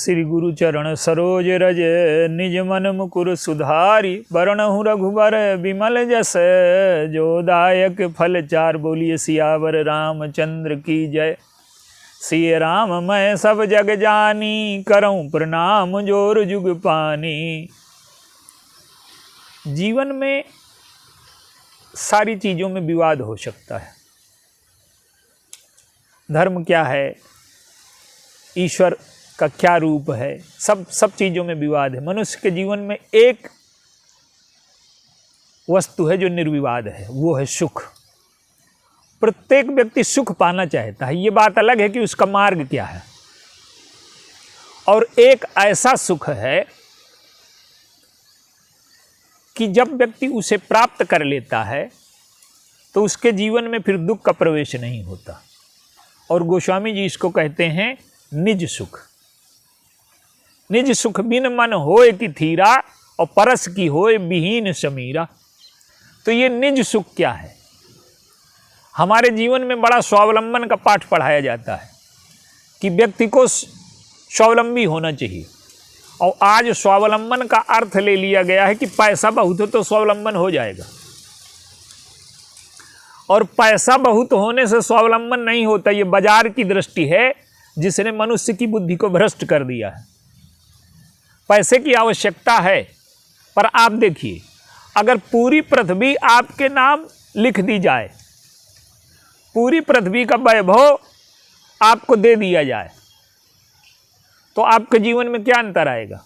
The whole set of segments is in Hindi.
श्री गुरु चरण सरोज रज निज मन मुकुर सुधारी। वरणहु रघुबर विमल जस जो दायक फल चार। बोलिए सियावर रामचंद्र की जय। सिय राम मैं सब जग जानी करऊं प्रणाम जोर जुग पानी। जीवन में सारी चीज़ों में विवाद हो सकता है। धर्म क्या है, ईश्वर का क्या रूप है, सब चीज़ों में विवाद है। मनुष्य के जीवन में एक वस्तु है जो निर्विवाद है, वो है सुख। प्रत्येक व्यक्ति सुख पाना चाहता है, ये बात अलग है कि उसका मार्ग क्या है। और एक ऐसा सुख है कि जब व्यक्ति उसे प्राप्त कर लेता है तो उसके जीवन में फिर दुख का प्रवेश नहीं होता। और गोस्वामी जी इसको कहते हैं निज सुख। निज सुख बिन मन होए कि थीरा और परस की होए विहीन समीरा। तो ये निज सुख क्या है? हमारे जीवन में बड़ा स्वावलंबन का पाठ पढ़ाया जाता है कि व्यक्ति को स्वावलंबी होना चाहिए। और आज स्वावलंबन का अर्थ ले लिया गया है कि पैसा बहुत हो तो स्वावलंबन हो जाएगा। और पैसा बहुत होने से स्वावलंबन नहीं होता। ये बाजार की दृष्टि है जिसने मनुष्य की बुद्धि को भ्रष्ट कर दिया है। पैसे की आवश्यकता है, पर आप देखिए, अगर पूरी पृथ्वी आपके नाम लिख दी जाए, पूरी पृथ्वी का वैभव आपको दे दिया जाए, तो आपके जीवन में क्या अंतर आएगा?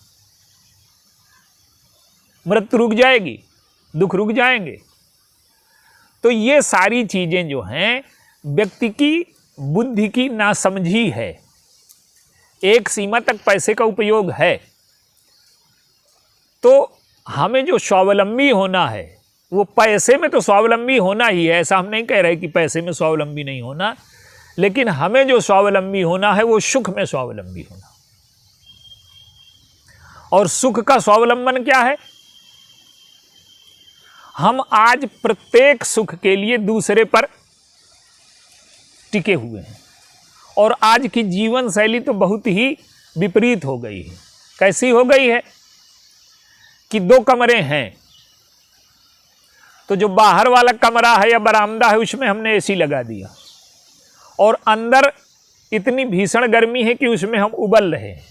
मृत्यु रुक जाएगी, दुख रुक जाएंगे। तो ये सारी चीजें जो हैं व्यक्ति की बुद्धि की नासमझी है। एक सीमा तक पैसे का उपयोग है, तो हमें जो स्वावलंबी होना है वो पैसे में तो स्वावलंबी होना ही है। ऐसा हम नहीं कह रहे कि पैसे में स्वावलंबी नहीं होना, लेकिन हमें जो स्वावलंबी होना है वो सुख में स्वावलंबी होना। और सुख का स्वावलंबन क्या है? हम आज प्रत्येक सुख के लिए दूसरे पर टिके हुए हैं। और आज की जीवन शैली तो बहुत ही विपरीत हो गई है। कैसी हो गई है कि दो कमरे हैं, तो जो बाहर वाला कमरा है या बरामदा है उसमें हमने एसी लगा दिया, और अंदर इतनी भीषण गर्मी है कि उसमें हम उबल रहे हैं।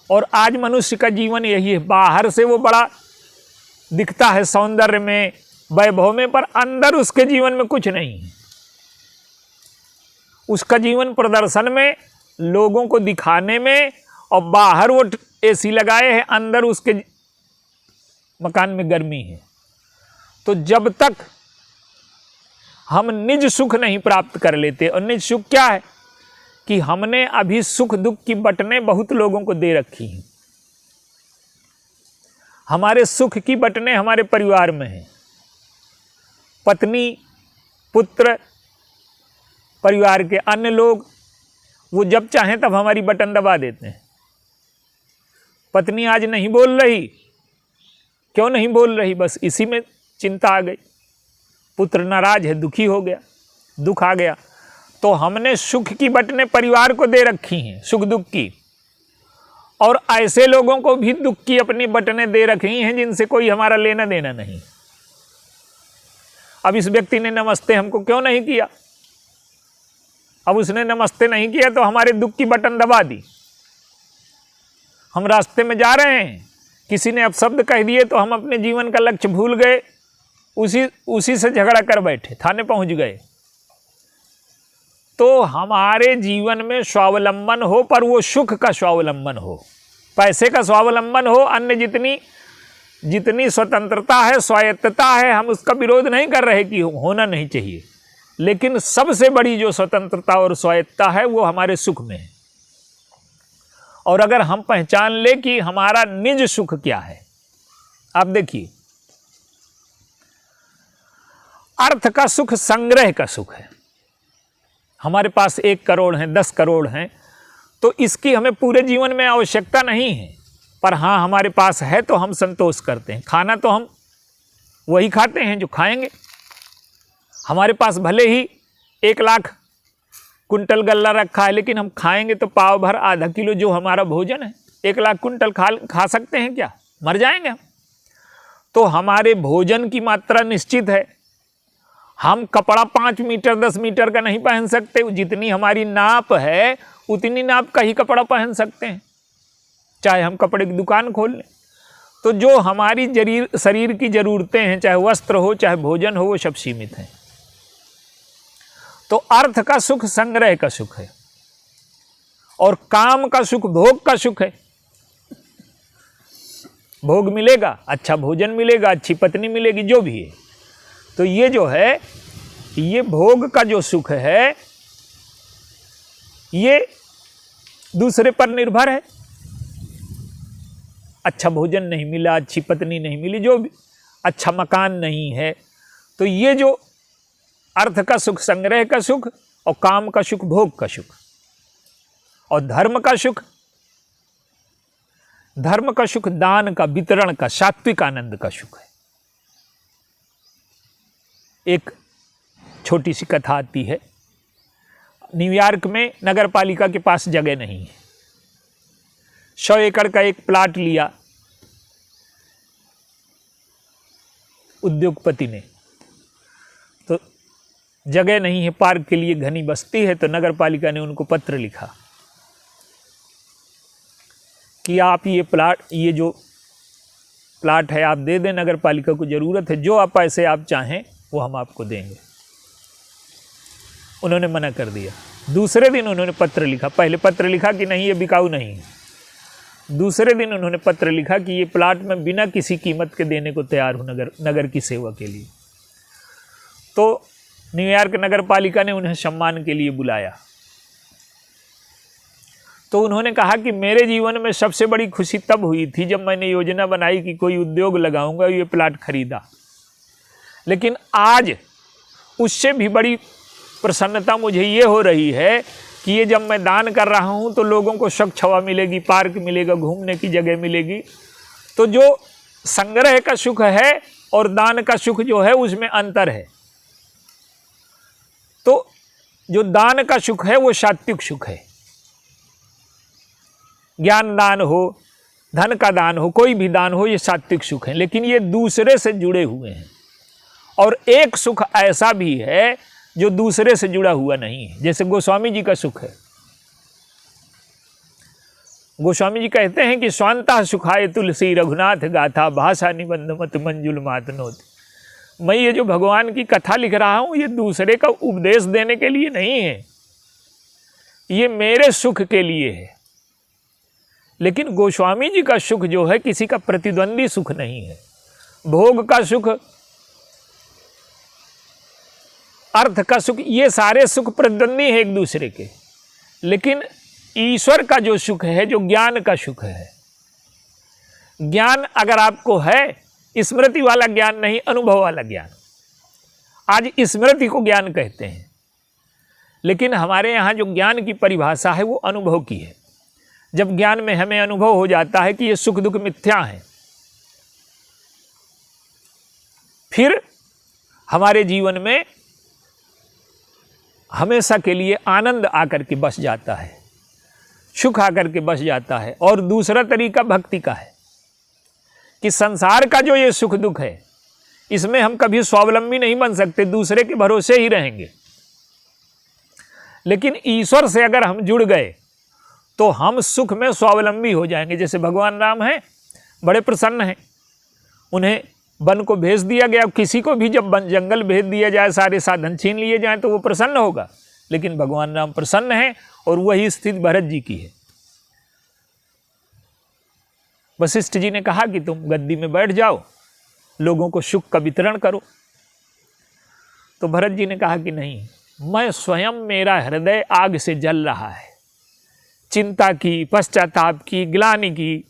और आज मनुष्य का जीवन यही है। बाहर से वो बड़ा दिखता है सौंदर्य में, वैभव में, पर अंदर उसके जीवन में कुछ नहीं है। उसका जीवन प्रदर्शन में, लोगों को दिखाने में, और बाहर वो एसी लगाए हैं, अंदर उसके मकान में गर्मी है। तो जब तक हम निज सुख नहीं प्राप्त कर लेते, और निज सुख क्या है कि हमने अभी सुख दुख की बटनें बहुत लोगों को दे रखी हैं। हमारे सुख की बटनें हमारे परिवार में हैं। पत्नी, पुत्र, परिवार के अन्य लोग, वो जब चाहें तब हमारी बटन दबा देते हैं। पत्नी आज नहीं बोल रही, क्यों नहीं बोल रही? बस इसी में चिंता आ गई। पुत्र नाराज है, दुखी हो गया, दुख आ गया। तो हमने सुख की बटनें परिवार को दे रखी हैं, सुख दुख की। और ऐसे लोगों को भी दुख की अपनी बटनें दे रखी हैं जिनसे कोई हमारा लेना देना नहीं। अब इस व्यक्ति ने नमस्ते हमको क्यों नहीं किया? अब उसने नमस्ते नहीं किया तो हमारे दुख की बटन दबा दी। हम रास्ते में जा रहे हैं, किसी ने अपशब्द कह दिए तो हम अपने जीवन का लक्ष्य भूल गए, उसी से झगड़ा कर बैठे, थाने पहुंच गए। तो हमारे जीवन में स्वावलंबन हो, पर वो सुख का स्वावलंबन हो, पैसे का स्वावलंबन हो। अन्य जितनी स्वतंत्रता है, स्वायत्तता है, हम उसका विरोध नहीं कर रहे कि होना नहीं चाहिए, लेकिन सबसे बड़ी जो स्वतंत्रता और स्वायत्तता है वो हमारे सुख में है। और अगर हम पहचान ले कि हमारा निज सुख क्या है, आप देखिए, अर्थ का सुख संग्रह का सुख है। हमारे पास 1 करोड़ हैं, 10 करोड़ हैं, तो इसकी हमें पूरे जीवन में आवश्यकता नहीं है, पर हाँ हमारे पास है तो हम संतोष करते हैं। खाना तो हम वही खाते हैं जो खाएंगे। हमारे पास भले ही 1 लाख कुंटल गल्ला रखा है, लेकिन हम खाएंगे तो पाव भर आधा किलो जो हमारा भोजन है। 1 लाख कुंटल खा सकते हैं क्या? मर जाएंगे हम। तो हमारे भोजन की मात्रा निश्चित है। हम कपड़ा 5 मीटर 10 मीटर का नहीं पहन सकते, जितनी हमारी नाप है उतनी नाप का ही कपड़ा पहन सकते हैं, चाहे हम कपड़े की दुकान खोल लें। तो जो हमारी शरीर की ज़रूरतें हैं, चाहे वस्त्र हो चाहे भोजन हो, वो सब सीमित हैं। तो अर्थ का सुख संग्रह का सुख है, और काम का सुख भोग का सुख है। भोग मिलेगा, अच्छा भोजन मिलेगा, अच्छी पत्नी मिलेगी, जो भी है। तो ये जो है, ये भोग का जो सुख है, ये दूसरे पर निर्भर है। अच्छा भोजन नहीं मिला, अच्छी पत्नी नहीं मिली, जो भी, अच्छा मकान नहीं है, तो ये जो अर्थ का सुख संग्रह का सुख, और काम का सुख भोग का सुख, और धर्म का सुख, धर्म का सुख दान का, वितरण का, सात्विक आनंद का सुख है। एक छोटी सी कथा आती है। न्यूयॉर्क में नगर पालिका के पास जगह नहीं है। 100 एकड़ का एक प्लाट लिया उद्योगपति ने, तो जगह नहीं है पार्क के लिए, घनी बस्ती है। तो नगर पालिका ने उनको पत्र लिखा कि आप ये जो प्लाट है आप दे दें, नगर पालिका को ज़रूरत है, जो आप पैसे आप चाहें वो हम आपको देंगे। उन्होंने मना कर दिया। दूसरे दिन उन्होंने पत्र लिखा, पहले पत्र लिखा कि नहीं ये बिकाऊ नहीं है। दूसरे दिन उन्होंने पत्र लिखा कि ये प्लाट मैं बिना किसी कीमत के देने को तैयार हूँ नगर की सेवा के लिए। तो न्यूयॉर्क नगर पालिका ने उन्हें सम्मान के लिए बुलाया। तो उन्होंने कहा कि मेरे जीवन में सबसे बड़ी खुशी तब हुई थी जब मैंने योजना बनाई कि कोई उद्योग लगाऊंगा, ये प्लाट खरीदा। लेकिन आज उससे भी बड़ी प्रसन्नता मुझे ये हो रही है कि ये जब मैं दान कर रहा हूँ तो लोगों को स्वच्छ हवा मिलेगी, पार्क मिलेगा, घूमने की जगह मिलेगी। तो जो संग्रह का सुख है और दान का सुख जो है उसमें अंतर है। तो जो दान का सुख है वो सात्विक सुख है। ज्ञान दान हो, धन का दान हो, कोई भी दान हो, ये सात्विक सुख है। लेकिन ये दूसरे से जुड़े हुए हैं। और एक सुख ऐसा भी है जो दूसरे से जुड़ा हुआ नहीं है, जैसे गोस्वामी जी का सुख है। गोस्वामी जी कहते हैं कि स्वांतः सुखाय तुलसी रघुनाथ गाथा भाषा निबंध मत मंजुल मातनोति। मैं ये जो भगवान की कथा लिख रहा हूं ये दूसरे का उपदेश देने के लिए नहीं है, ये मेरे सुख के लिए है। लेकिन गोस्वामी जी का सुख जो है किसी का प्रतिद्वंदी सुख नहीं है। भोग का सुख, अर्थ का सुख, ये सारे सुख प्रतिद्वंदी है एक दूसरे के। लेकिन ईश्वर का जो सुख है, जो ज्ञान का सुख है, ज्ञान अगर आपको है, स्मृति वाला ज्ञान नहीं, अनुभव वाला ज्ञान। आज स्मृति को ज्ञान कहते हैं, लेकिन हमारे यहाँ जो ज्ञान की परिभाषा है वो अनुभव की है। जब ज्ञान में हमें अनुभव हो जाता है कि ये सुख दुख मिथ्या है, फिर हमारे जीवन में हमेशा के लिए आनंद आकर के बस जाता है, सुख आकर के बस जाता है। और दूसरा तरीका भक्ति का है कि संसार का जो ये सुख दुख है इसमें हम कभी स्वावलंबी नहीं बन सकते, दूसरे के भरोसे ही रहेंगे। लेकिन ईश्वर से अगर हम जुड़ गए तो हम सुख में स्वावलंबी हो जाएंगे। जैसे भगवान राम हैं, बड़े प्रसन्न हैं, उन्हें वन को भेज दिया गया। किसी को भी जब जंगल भेज दिया जाए, सारे साधन छीन लिए जाएं तो वो प्रसन्न होगा। लेकिन भगवान राम प्रसन्न हैं, और वही स्थिति भरत जी की है। वशिष्ठ जी ने कहा कि तुम गद्दी में बैठ जाओ, लोगों को सुख का वितरण करो। तो भरत जी ने कहा कि नहीं, मैं स्वयं, मेरा हृदय आग से जल रहा है, चिंता की, पश्चाताप की, ग्लानि की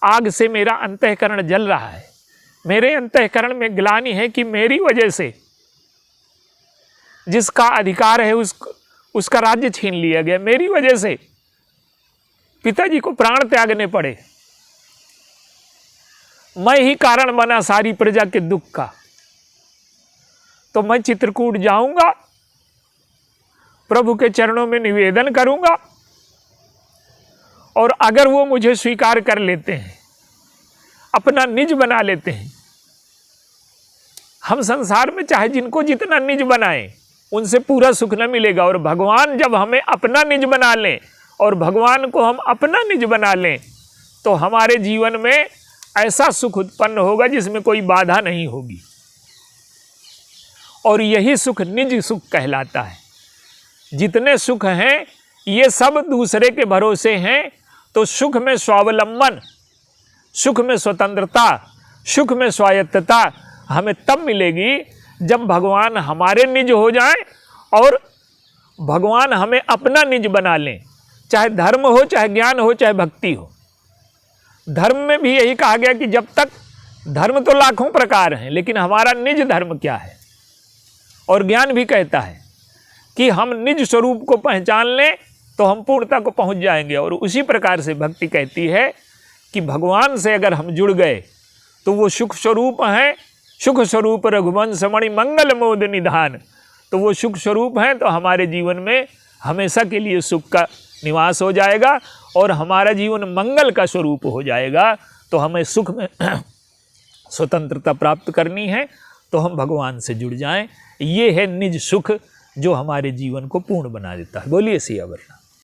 आग से मेरा अंतःकरण जल रहा है। मेरे अंतःकरण में ग्लानि है कि मेरी वजह से जिसका अधिकार है उसका राज्य छीन लिया गया, मेरी वजह से पिताजी को प्राण त्यागने पड़े, मैं ही कारण बना सारी प्रजा के दुख का। तो मैं चित्रकूट जाऊंगा प्रभु के चरणों में निवेदन करूंगा, और अगर वो मुझे स्वीकार कर लेते हैं, अपना निज बना लेते हैं, हम संसार में चाहे जिनको जितना निज बनाएं उनसे पूरा सुख न मिलेगा। और भगवान जब हमें अपना निज बना लें और भगवान को हम अपना निज बना लें तो हमारे जीवन में ऐसा सुख उत्पन्न होगा जिसमें कोई बाधा नहीं होगी। और यही सुख निज सुख कहलाता है। जितने सुख हैं ये सब दूसरे के भरोसे हैं। तो सुख में स्वावलंबन, सुख में स्वतंत्रता, सुख में स्वायत्तता हमें तब मिलेगी जब भगवान हमारे निज हो जाएं और भगवान हमें अपना निज बना लें। चाहे धर्म हो, चाहे ज्ञान हो, चाहे भक्ति हो। धर्म में भी यही कहा गया कि जब तक धर्म तो लाखों प्रकार हैं, लेकिन हमारा निज धर्म क्या है। और ज्ञान भी कहता है कि हम निज स्वरूप को पहचान लें तो हम पूर्णता को पहुंच जाएंगे। और उसी प्रकार से भक्ति कहती है कि भगवान से अगर हम जुड़ गए तो वो सुख स्वरूप हैं। सुख स्वरूप रघुवंश मणि मंगल मोद निधान। तो वो सुख स्वरूप हैं तो हमारे जीवन में हमेशा के लिए सुख का निवास हो जाएगा और हमारा जीवन मंगल का स्वरूप हो जाएगा। तो हमें सुख में स्वतंत्रता प्राप्त करनी है तो हम भगवान से जुड़ जाएं। ये है निज सुख जो हमारे जीवन को पूर्ण बना देता है। बोलिए सिया वरना।